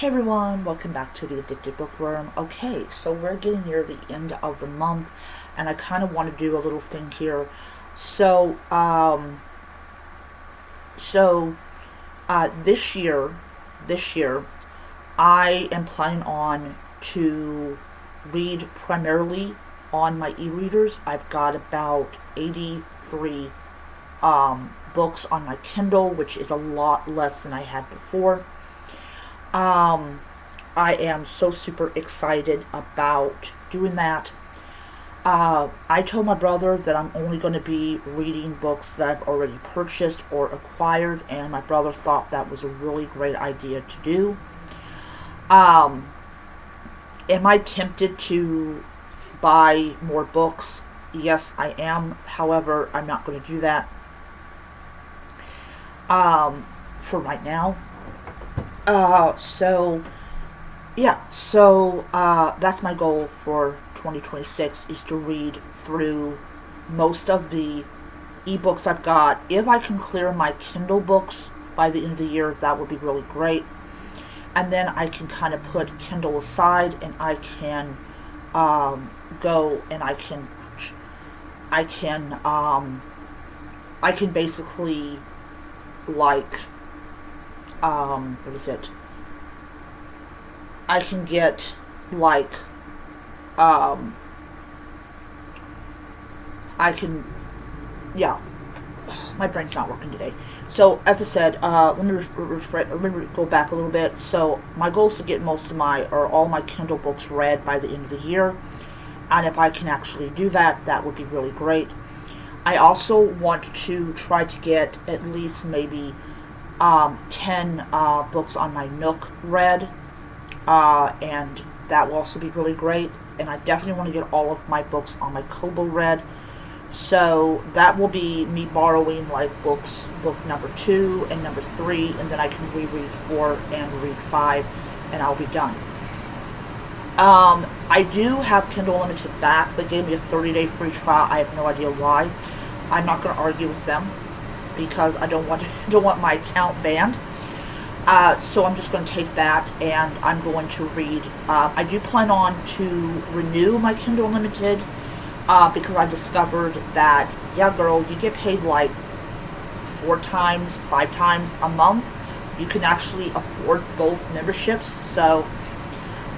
Hey everyone, welcome back to the Addicted Bookworm. Okay, so we're getting near the end of the month, and I kind of want to do a little thing here. So, um, so this year, I am planning on to read primarily on my e-readers. I've got about 83 books on my Kindle, which is a lot less than I had before. Um, I am so super excited about doing that. I told my brother that I'm only going to be reading books that I've already purchased or acquired, and my brother thought that was a really great idea to do. Um, am I tempted to buy more books? Yes, I am. However, I'm not going to do that for right now. So yeah, that's my goal for 2026 is to read through most of the ebooks I've got. If I can clear my Kindle books by the end of the year, that would be really great. And then I can kind of put Kindle aside, and I can go and I can I can basically like what is it? I can get like um I can yeah, my brain's not working today. So as I said, let me go back a little bit. So my goal is to get most of my or all my Kindle books read by the end of the year, and if I can actually do that, that would be really great. I also want to try to get at least maybe 10 books on my Nook read, and that will also be really great. And I definitely want to get all of my books on my Kobo read. So that will be me borrowing like book number 2 and number 3, and then I can reread 4 and read 5, and I'll be done. I do have Kindle Unlimited back. They gave me a 30-day free trial. I have no idea why. I'm not going to argue with them because I don't want don't want my account banned. So I'm just going to take that, and I'm going to read. I do plan on to renew my Kindle Unlimited because I discovered that, yeah, girl, you get paid like 4 times, 5 times a month. You can actually afford both memberships. So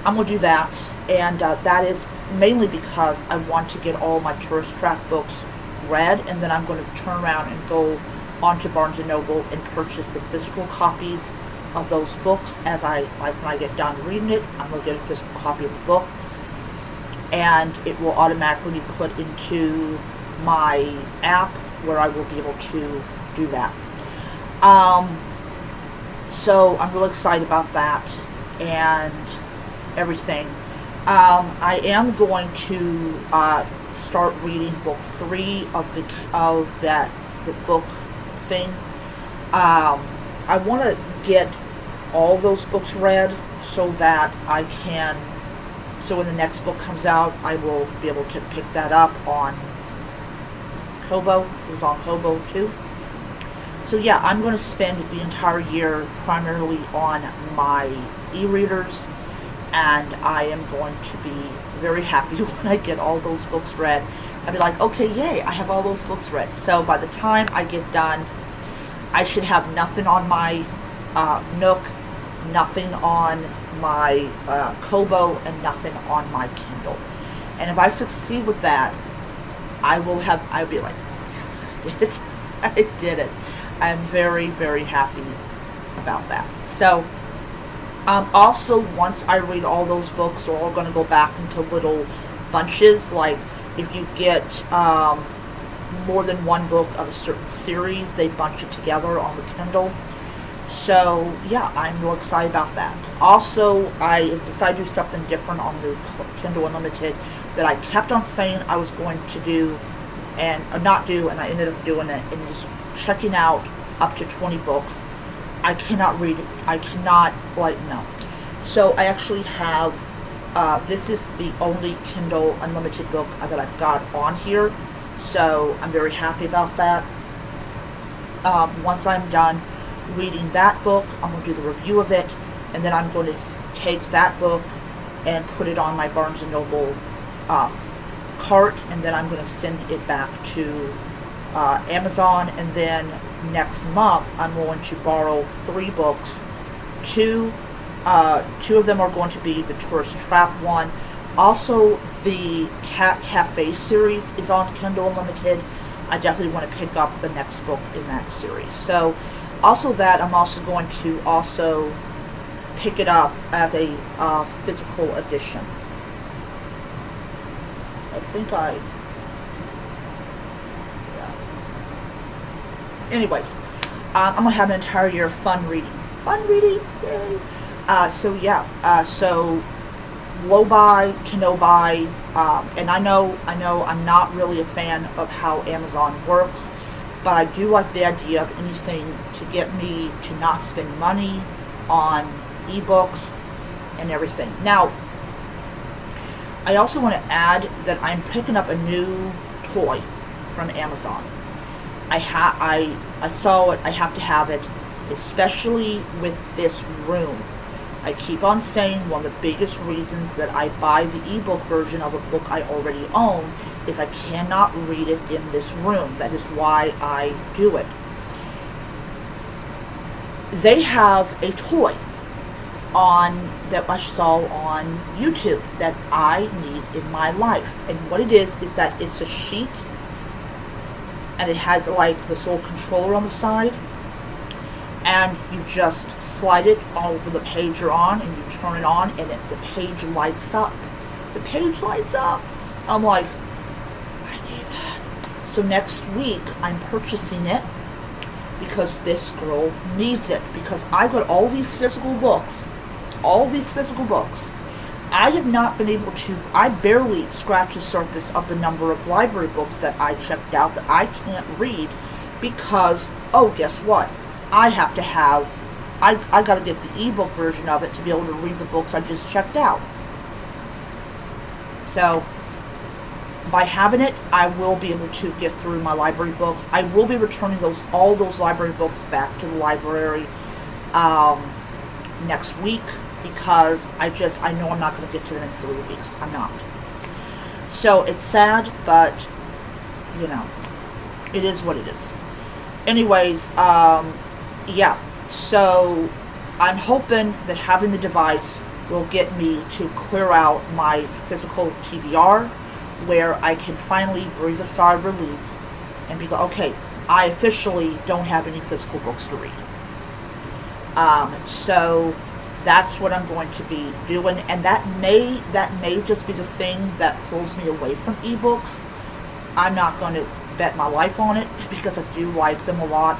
I'm going to do that, and that is mainly because I want to get all my tourist track books read, and then I'm going to turn around and go onto Barnes & Noble and purchase the physical copies of those books. As I like, when I get done reading it, I'm going to get a physical copy of the book, and it will automatically be put into my app where I will be able to do that. So I'm really excited about that and everything. I am going to start reading book 3 of the book thing. I want to get all those books read so that I can. So when the next book comes out, I will be able to pick that up on Kobo. This is on Kobo too. So yeah, I'm going to spend the entire year primarily on my e-readers, and I am going to be very happy when I get all those books read. I'll be like, okay, yay, I have all those books read. So by the time I get done, I should have nothing on my Nook, nothing on my Kobo, and nothing on my Kindle. And if I succeed with that, I'll be like, yes, I did it. I did it. I'm very, very happy about that. So also, once I read all those books, they're all going to go back into little bunches. Like if you get more than one book of a certain series, they bunch it together on the Kindle. So yeah, I'm real excited about that. Also, I decided to do something different on the Kindle Unlimited that I kept on saying I was going to do and not do, and I ended up doing it, and just checking out up to 20 books. I cannot read it. I cannot, no. So I actually have, this is the only Kindle Unlimited book that I've got on here. So I'm very happy about that. Once I'm done reading that book, I'm going to do the review of it, and then I'm going to take that book and put it on my Barnes & Noble cart, and then I'm going to send it back to Amazon, and then next month I'm going to borrow 3 books. Two of them are going to be the Tourist Trap one. Also, the Cat Cafe series is on Kindle Unlimited. I definitely want to pick up the next book in that series. So, also that, I'm also going to also pick it up as a physical edition. I think yeah. Anyways, I'm going to have an entire year of fun reading. Fun reading! Yay! So yeah, so low buy to no buy, and I know I'm not really a fan of how Amazon works, but I do like the idea of anything to get me to not spend money on ebooks and everything. Now, I also want to add that I'm picking up a new toy from Amazon. I saw it, I have to have it, especially with this room. I keep on saying one of the biggest reasons that I buy the ebook version of a book I already own is I cannot read it in this room. That is why I do it. They have a toy that I saw on YouTube that I need in my life. And what it is that it's a sheet, and it has like this little controller on the side, and you just slide it over the page you're on, and you turn it on, and the page lights up. The page lights up. I'm like, I need that. So next week, I'm purchasing it because this girl needs it. Because I got all these physical books. I have not been able to, I barely scratch the surface of the number of library books that I checked out that I can't read because, oh, guess what? I have to have, I got to get the ebook version of it to be able to read the books I just checked out. So, by having it, I will be able to get through my library books. I will be returning all those library books back to the library next week because I know I'm not going to get to them in 3 weeks. I'm not. So, it's sad, but, you know, it is what it is. Anyways, yeah, so I'm hoping that having the device will get me to clear out my physical TBR, where I can finally breathe a sigh of relief and be like, okay, I officially don't have any physical books to read. So that's what I'm going to be doing, and that may just be the thing that pulls me away from ebooks. I'm not going to bet my life on it because I do like them a lot.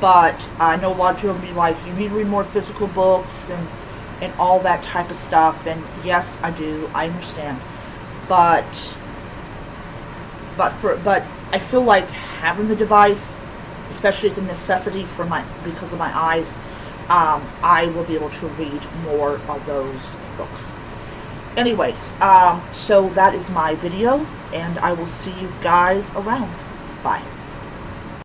But I know a lot of people will be like, you need to read more physical books and all that type of stuff. And yes, I do. I understand. But I feel like having the device, especially as a necessity because of my eyes, I will be able to read more of those books. Anyways, so that is my video, and I will see you guys around. Bye.